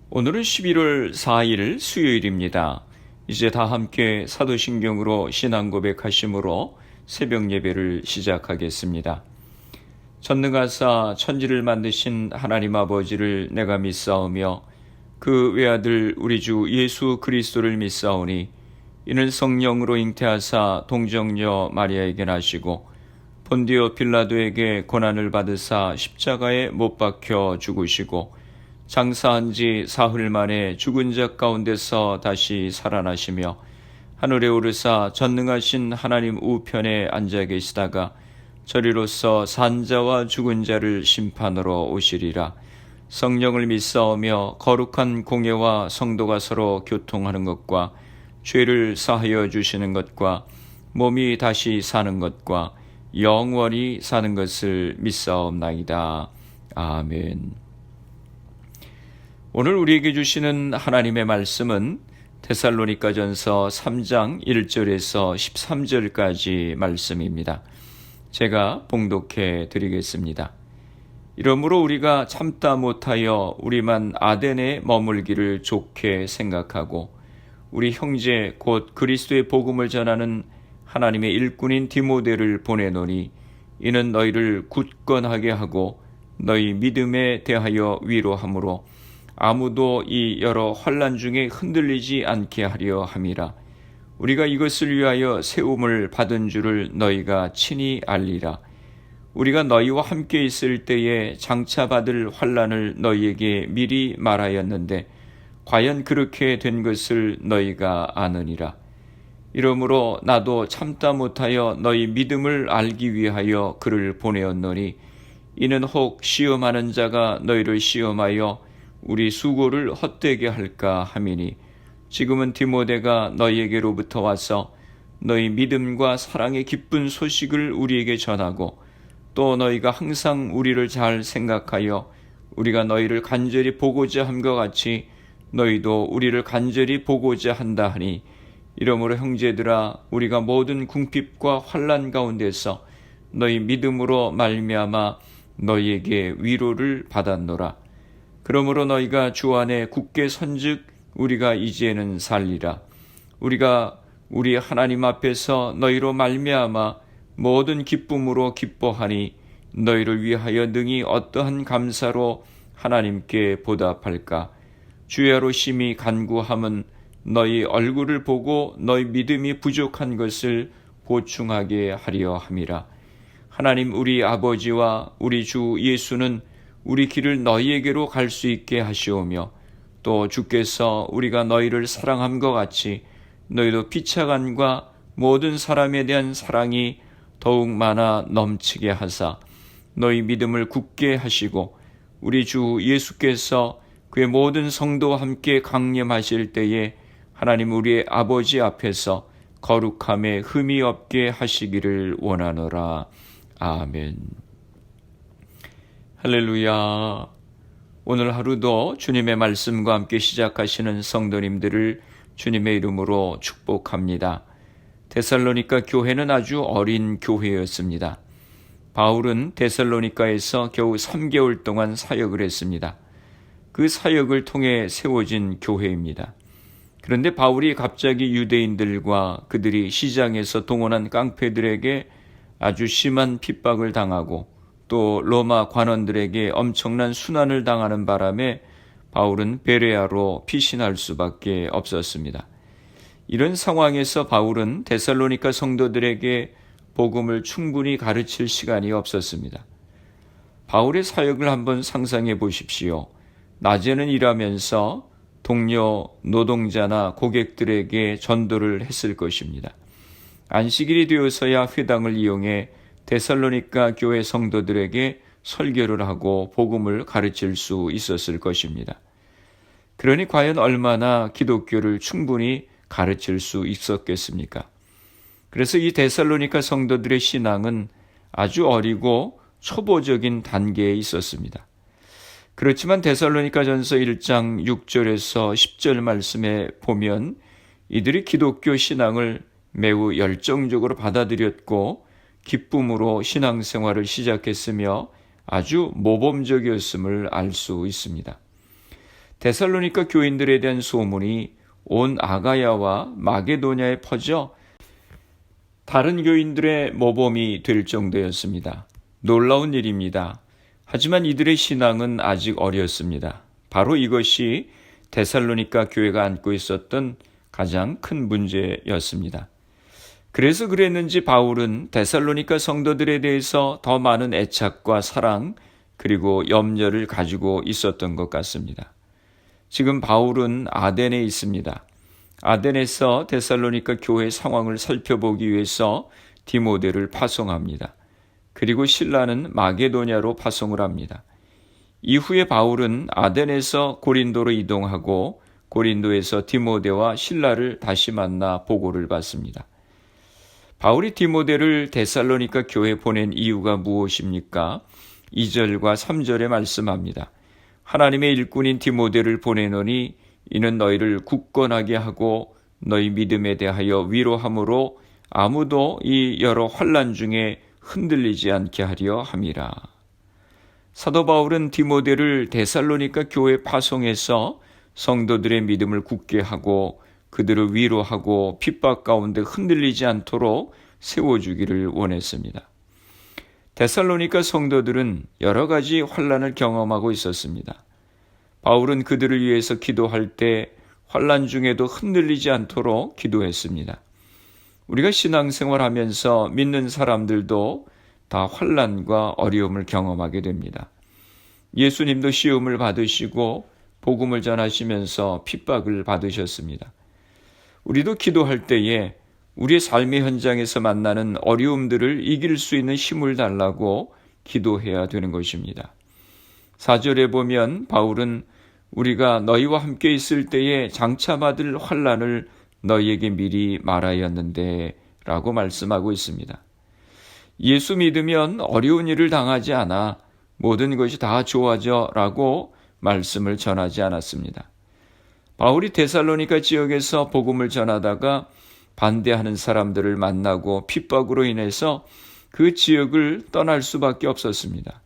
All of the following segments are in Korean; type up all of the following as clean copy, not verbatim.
오늘은 11월 4일 수요일입니다. 이제 다 함께 사도신경으로 신앙 고백하심으로 새벽 예배를 시작하겠습니다. 전능하사 천지를 만드신 하나님 아버지를 내가 믿사오며 그 외아들 우리 주 예수 그리스도를 믿사오니 이는 성령으로 잉태하사 동정녀 마리아에게 나시고 본디오 빌라도에게 고난을 받으사 십자가에 못 박혀 죽으시고 장사한 지 사흘 만에 죽은 자 가운데서 다시 살아나시며 하늘에 오르사 전능하신 하나님 우편에 앉아 계시다가 저리로서 산자와 죽은 자를 심판으로 오시리라. 성령을 믿사오며 거룩한 공예와 성도가 서로 교통하는 것과 죄를 사하여 주시는 것과 몸이 다시 사는 것과 영원히 사는 것을 믿사옵나이다. 아멘. 오늘 우리에게 주시는 하나님의 말씀은 데살로니가전서 3장 1절에서 13절까지 말씀입니다. 제가 봉독해 드리겠습니다. 이러므로 우리가 참다 못하여 우리만 아덴에 머물기를 좋게 생각하고 우리 형제 곧 그리스도의 복음을 전하는 하나님의 일꾼인 디모데를 보내노니 이는 너희를 굳건하게 하고 너희 믿음에 대하여 위로하므로 아무도 이 여러 환난 중에 흔들리지 않게 하려 함이라. 우리가 이것을 위하여 세움을 받은 줄을 너희가 친히 알리라. 우리가 너희와 함께 있을 때에 장차 받을 환난을 너희에게 미리 말하였는데 과연 그렇게 된 것을 너희가 아느니라. 이러므로 나도 참다 못하여 너희 믿음을 알기 위하여 그를 보내었노니 이는 혹 시험하는 자가 너희를 시험하여 우리 수고를 헛되게 할까 함이니 지금은 디모데가 너희에게로부터 와서 너희 믿음과 사랑의 기쁜 소식을 우리에게 전하고 또 너희가 항상 우리를 잘 생각하여 우리가 너희를 간절히 보고자 함과 같이 너희도 우리를 간절히 보고자 한다 하니 이러므로 형제들아 우리가 모든 궁핍과 환난 가운데서 너희 믿음으로 말미암아 너희에게 위로를 받았노라. 그러므로 너희가 주 안에 굳게 선즉 우리가 이제는 살리라. 우리가 우리 하나님 앞에서 너희로 말미암아 모든 기쁨으로 기뻐하니 너희를 위하여 능히 어떠한 감사로 하나님께 보답할까. 주야로 심히 간구함은 너희 얼굴을 보고 너희 믿음이 부족한 것을 보충하게 하려 함이라. 하나님 우리 아버지와 우리 주 예수는 우리 길을 너희에게로 갈 수 있게 하시오며 또 주께서 우리가 너희를 사랑함과 같이 너희도 피차간과 모든 사람에 대한 사랑이 더욱 많아 넘치게 하사 너희 믿음을 굳게 하시고 우리 주 예수께서 그의 모든 성도와 함께 강림하실 때에 하나님 우리의 아버지 앞에서 거룩함에 흠이 없게 하시기를 원하노라. 아멘. 할렐루야. 오늘 하루도 주님의 말씀과 함께 시작하시는 성도님들을 주님의 이름으로 축복합니다. 데살로니가 교회는 아주 어린 교회였습니다. 바울은 데살로니가에서 겨우 3개월 동안 사역을 했습니다. 그 사역을 통해 세워진 교회입니다. 그런데 바울이 갑자기 유대인들과 그들이 시장에서 동원한 깡패들에게 아주 심한 핍박을 당하고 또 로마 관원들에게 엄청난 순환을 당하는 바람에 바울은 베레아로 피신할 수밖에 없었습니다. 이런 상황에서 바울은 데살로니가 성도들에게 복음을 충분히 가르칠 시간이 없었습니다. 바울의 사역을 한번 상상해 보십시오. 낮에는 일하면서 동료, 노동자나 고객들에게 전도를 했을 것입니다. 안식일이 되어서야 회당을 이용해 데살로니가 교회 성도들에게 설교를 하고 복음을 가르칠 수 있었을 것입니다. 그러니 과연 얼마나 기독교를 충분히 가르칠 수 있었겠습니까? 그래서 이 데살로니가 성도들의 신앙은 아주 어리고 초보적인 단계에 있었습니다. 그렇지만 데살로니가전서 1장 6절에서 10절 말씀에 보면 이들이 기독교 신앙을 매우 열정적으로 받아들였고 기쁨으로 신앙생활을 시작했으며 아주 모범적이었음을 알 수 있습니다. 데살로니가 교인들에 대한 소문이 온 아가야와 마게도냐에 퍼져 다른 교인들의 모범이 될 정도였습니다. 놀라운 일입니다. 하지만 이들의 신앙은 아직 어렸습니다. 바로 이것이 데살로니가 교회가 안고 있었던 가장 큰 문제였습니다. 그래서 그랬는지 바울은 데살로니가 성도들에 대해서 더 많은 애착과 사랑 그리고 염려를 가지고 있었던 것 같습니다. 지금 바울은 아덴에 있습니다. 아덴에서 데살로니가 교회 상황을 살펴보기 위해서 디모데를 파송합니다. 그리고 실라는 마게도냐로 파송을 합니다. 이후에 바울은 아덴에서 고린도로 이동하고 고린도에서 디모데와 실라를 다시 만나 보고를 받습니다. 바울이 디모데를 데살로니가 교회에 보낸 이유가 무엇입니까? 2절과 3절에 말씀합니다. 하나님의 일꾼인 디모데를 보내노니 이는 너희를 굳건하게 하고 너희 믿음에 대하여 위로함으로 아무도 이 여러 환난 중에 흔들리지 않게 하려 함이라. 사도 바울은 디모데를 데살로니가 교회에 파송해서 성도들의 믿음을 굳게 하고 그들을 위로하고 핍박 가운데 흔들리지 않도록 세워주기를 원했습니다. 데살로니가 성도들은 여러 가지 환난을 경험하고 있었습니다. 바울은 그들을 위해서 기도할 때 환난 중에도 흔들리지 않도록 기도했습니다. 우리가 신앙생활하면서 믿는 사람들도 다 환난과 어려움을 경험하게 됩니다. 예수님도 시험을 받으시고 복음을 전하시면서 핍박을 받으셨습니다. 우리도 기도할 때에 우리의 삶의 현장에서 만나는 어려움들을 이길 수 있는 힘을 달라고 기도해야 되는 것입니다. 4절에 보면 바울은 우리가 너희와 함께 있을 때에 장차 받을 환난을 너희에게 미리 말하였는데 라고 말씀하고 있습니다. 예수 믿으면 어려운 일을 당하지 않아 모든 것이 다 좋아져 라고 말씀을 전하지 않았습니다. 바울이 데살로니가 지역에서 복음을 전하다가 반대하는 사람들을 만나고 핍박으로 인해서 그 지역을 떠날 수밖에 없었습니다.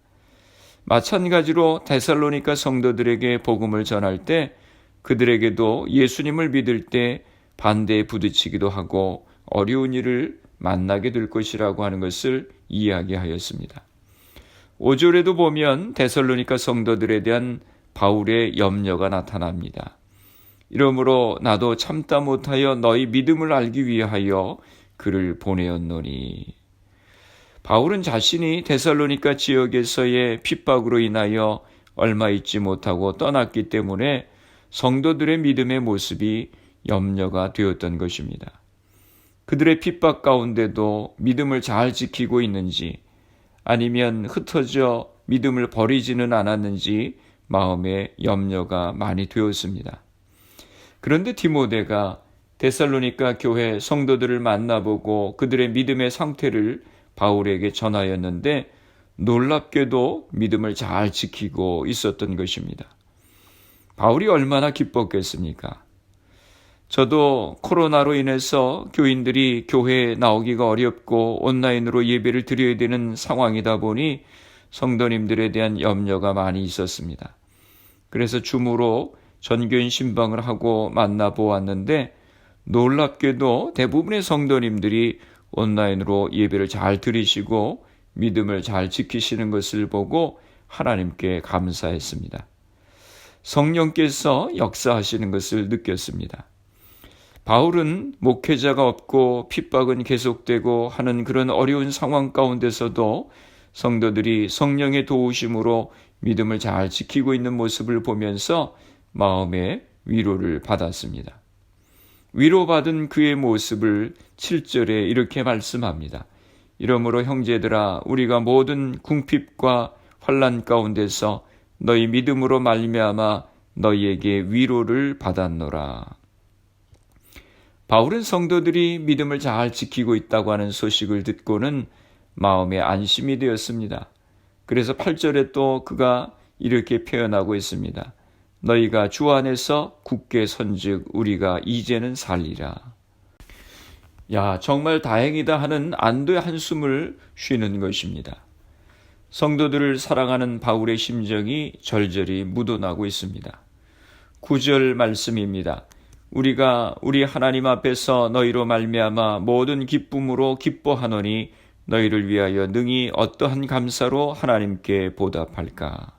마찬가지로 데살로니가 성도들에게 복음을 전할 때 그들에게도 예수님을 믿을 때 반대에 부딪히기도 하고 어려운 일을 만나게 될 것이라고 하는 것을 이야기하였습니다. 5절에도 보면 데살로니가 성도들에 대한 바울의 염려가 나타납니다. 이러므로 나도 참다 못하여 너희 믿음을 알기 위하여 그를 보내었노니. 바울은 자신이 데살로니가 지역에서의 핍박으로 인하여 얼마 있지 못하고 떠났기 때문에 성도들의 믿음의 모습이 염려가 되었던 것입니다. 그들의 핍박 가운데도 믿음을 잘 지키고 있는지 아니면 흩어져 믿음을 버리지는 않았는지 마음에 염려가 많이 되었습니다. 그런데 디모데가 데살로니가 교회 성도들을 만나보고 그들의 믿음의 상태를 바울에게 전하였는데 놀랍게도 믿음을 잘 지키고 있었던 것입니다. 바울이 얼마나 기뻤겠습니까? 저도 코로나로 인해서 교인들이 교회에 나오기가 어렵고 온라인으로 예배를 드려야 되는 상황이다 보니 성도님들에 대한 염려가 많이 있었습니다. 그래서 줌으로 전교인 신방을 하고 만나보았는데 놀랍게도 대부분의 성도님들이 온라인으로 예배를 잘 드리시고 믿음을 잘 지키시는 것을 보고 하나님께 감사했습니다. 성령께서 역사하시는 것을 느꼈습니다. 바울은 목회자가 없고 핍박은 계속되고 하는 그런 어려운 상황 가운데서도 성도들이 성령의 도우심으로 믿음을 잘 지키고 있는 모습을 보면서 마음의 위로를 받았습니다. 위로받은 그의 모습을 7절에 이렇게 말씀합니다. 이러므로 형제들아 우리가 모든 궁핍과 환난 가운데서 너희 믿음으로 말미암아 너희에게 위로를 받았노라. 바울은 성도들이 믿음을 잘 지키고 있다고 하는 소식을 듣고는 마음에 안심이 되었습니다. 그래서 8절에 또 그가 이렇게 표현하고 있습니다. 너희가 주 안에서 굳게 선즉 우리가 이제는 살리라. 야, 정말 다행이다 하는 안도의 한숨을 쉬는 것입니다. 성도들을 사랑하는 바울의 심정이 절절히 묻어나고 있습니다. 9절 말씀입니다. 우리가 우리 하나님 앞에서 너희로 말미암아 모든 기쁨으로 기뻐하노니 너희를 위하여 능히 어떠한 감사로 하나님께 보답할까.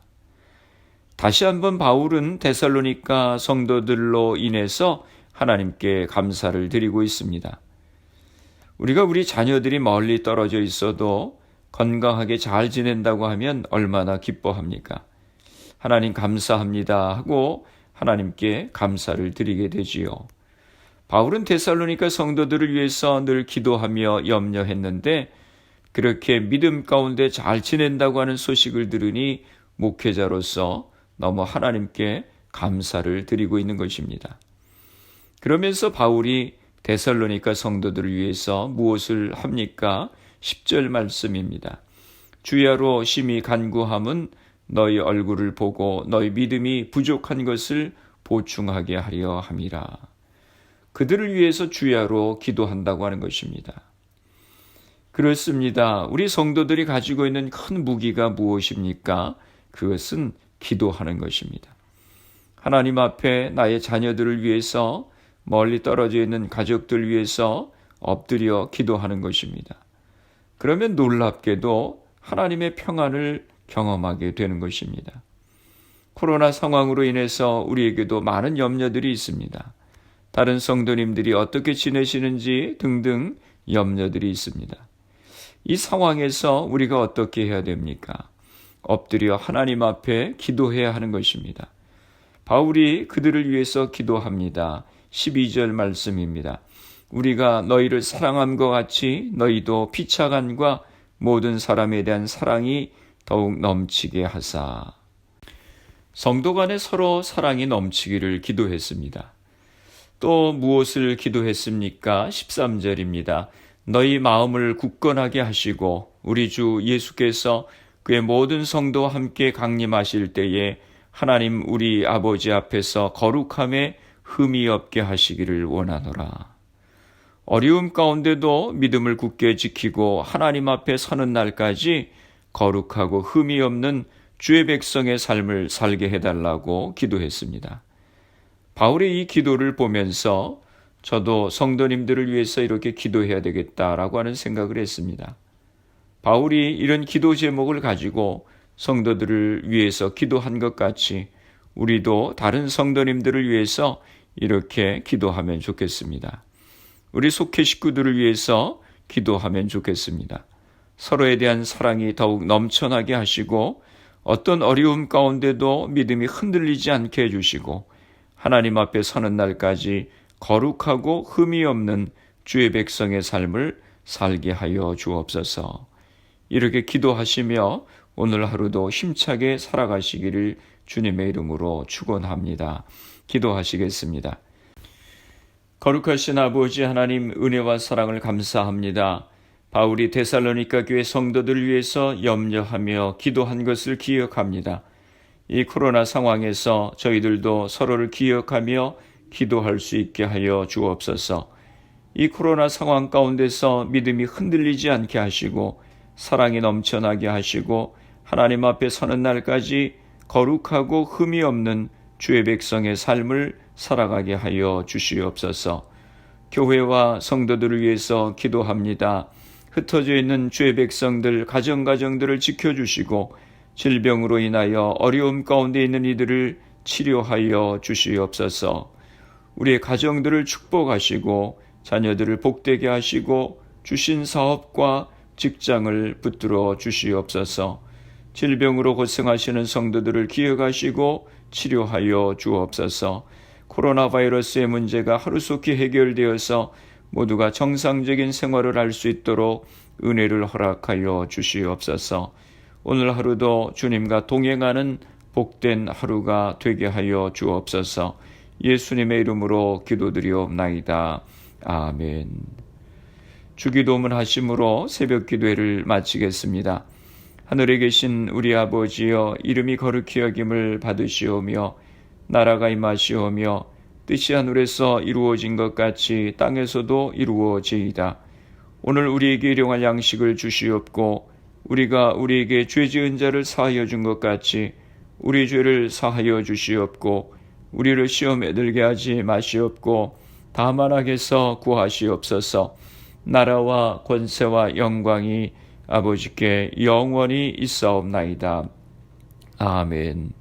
다시 한번 바울은 데살로니가 성도들로 인해서 하나님께 감사를 드리고 있습니다. 우리가 우리 자녀들이 멀리 떨어져 있어도 건강하게 잘 지낸다고 하면 얼마나 기뻐합니까? 하나님 감사합니다 하고 하나님께 감사를 드리게 되지요. 바울은 데살로니가 성도들을 위해서 늘 기도하며 염려했는데 그렇게 믿음 가운데 잘 지낸다고 하는 소식을 들으니 목회자로서 너무 하나님께 감사를 드리고 있는 것입니다. 그러면서 바울이 데살로니가 성도들을 위해서 무엇을 합니까? 10절 말씀입니다. 주야로 심히 간구함은 너희 얼굴을 보고 너희 믿음이 부족한 것을 보충하게 하려 함이라. 그들을 위해서 주야로 기도한다고 하는 것입니다. 그렇습니다. 우리 성도들이 가지고 있는 큰 무기가 무엇입니까? 그것은 기도하는 것입니다. 하나님 앞에 나의 자녀들을 위해서 멀리 떨어져 있는 가족들 위해서 엎드려 기도하는 것입니다. 그러면 놀랍게도 하나님의 평안을 경험하게 되는 것입니다. 코로나 상황으로 인해서 우리에게도 많은 염려들이 있습니다. 다른 성도님들이 어떻게 지내시는지 등등 염려들이 있습니다. 이 상황에서 우리가 어떻게 해야 됩니까? 엎드려 하나님 앞에 기도해야 하는 것입니다. 바울이 그들을 위해서 기도합니다. 12절 말씀입니다. 우리가 너희를 사랑함과 같이 너희도 피차간과 모든 사람에 대한 사랑이 더욱 넘치게 하사. 성도 간에 서로 사랑이 넘치기를 기도했습니다. 또 무엇을 기도했습니까? 13절입니다. 너희 마음을 굳건하게 하시고 우리 주 예수께서 그의 모든 성도와 함께 강림하실 때에 하나님 우리 아버지 앞에서 거룩함에 흠이 없게 하시기를 원하노라. 어려움 가운데도 믿음을 굳게 지키고 하나님 앞에 서는 날까지 거룩하고 흠이 없는 주의 백성의 삶을 살게 해달라고 기도했습니다. 바울의 이 기도를 보면서 저도 성도님들을 위해서 이렇게 기도해야 되겠다라고 하는 생각을 했습니다. 바울이 이런 기도 제목을 가지고 성도들을 위해서 기도한 것 같이 우리도 다른 성도님들을 위해서 이렇게 기도하면 좋겠습니다. 우리 속회 식구들을 위해서 기도하면 좋겠습니다. 서로에 대한 사랑이 더욱 넘쳐나게 하시고 어떤 어려움 가운데도 믿음이 흔들리지 않게 해주시고 하나님 앞에 서는 날까지 거룩하고 흠이 없는 주의 백성의 삶을 살게 하여 주옵소서. 이렇게 기도하시며 오늘 하루도 힘차게 살아가시기를 주님의 이름으로 축원합니다. 기도하시겠습니다. 거룩하신 아버지 하나님, 은혜와 사랑을 감사합니다. 바울이 데살로니가 교회 성도들을 위해서 염려하며 기도한 것을 기억합니다. 이 코로나 상황에서 저희들도 서로를 기억하며 기도할 수 있게 하여 주옵소서. 이 코로나 상황 가운데서 믿음이 흔들리지 않게 하시고 사랑이 넘쳐나게 하시고 하나님 앞에 서는 날까지 거룩하고 흠이 없는 주의 백성의 삶을 살아가게 하여 주시옵소서. 교회와 성도들을 위해서 기도합니다. 흩어져 있는 주의 백성들, 가정들을 지켜주시고 질병으로 인하여 어려움 가운데 있는 이들을 치료하여 주시옵소서. 우리의 가정들을 축복하시고 자녀들을 복되게 하시고 주신 사업과 직장을 붙들어 주시옵소서. 질병으로 고생하시는 성도들을 기억하시고 치료하여 주옵소서. 코로나 바이러스의 문제가 하루속히 해결되어서 모두가 정상적인 생활을 할 수 있도록 은혜를 허락하여 주시옵소서. 오늘 하루도 주님과 동행하는 복된 하루가 되게 하여 주옵소서. 예수님의 이름으로 기도드리옵나이다. 아멘. 주기도문 하심으로 새벽 기도회를 마치겠습니다. 하늘에 계신 우리 아버지여, 이름이 거룩히 여김을 받으시오며 나라가 임하시오며 뜻이 하늘에서 이루어진 것 같이 땅에서도 이루어지이다. 오늘 우리에게 일용할 양식을 주시옵고 우리가 우리에게 죄 지은 자를 사하여 준 것 같이 우리 죄를 사하여 주시옵고 우리를 시험에 들게 하지 마시옵고 다만 악에서 구하시옵소서. 나라와 권세와 영광이 아버지께 영원히 있사옵나이다. 아멘.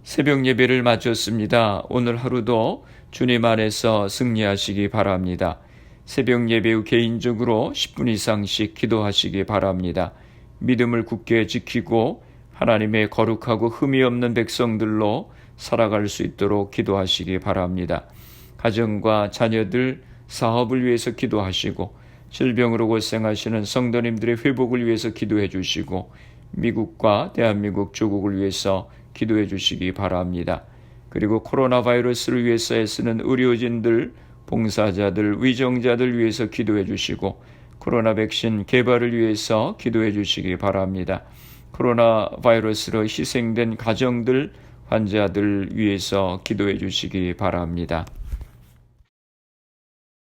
새벽 예배를 마쳤습니다. 오늘 하루도 주님 안에서 승리하시기 바랍니다. 새벽 예배 후 개인적으로 10분 이상씩 기도하시기 바랍니다. 믿음을 굳게 지키고 하나님의 거룩하고 흠이 없는 백성들로 살아갈 수 있도록 기도하시기 바랍니다. 가정과 자녀들, 사업을 위해서 기도하시고 질병으로 고생하시는 성도님들의 회복을 위해서 기도해 주시고 미국과 대한민국 조국을 위해서 기도해 주시기 바랍니다. 그리고 코로나 바이러스를 위해서 애쓰는 의료진들, 봉사자들, 위정자들 위해서 기도해 주시고 코로나 백신 개발을 위해서 기도해 주시기 바랍니다. 코로나 바이러스로 희생된 가정들, 환자들 위해서 기도해 주시기 바랍니다.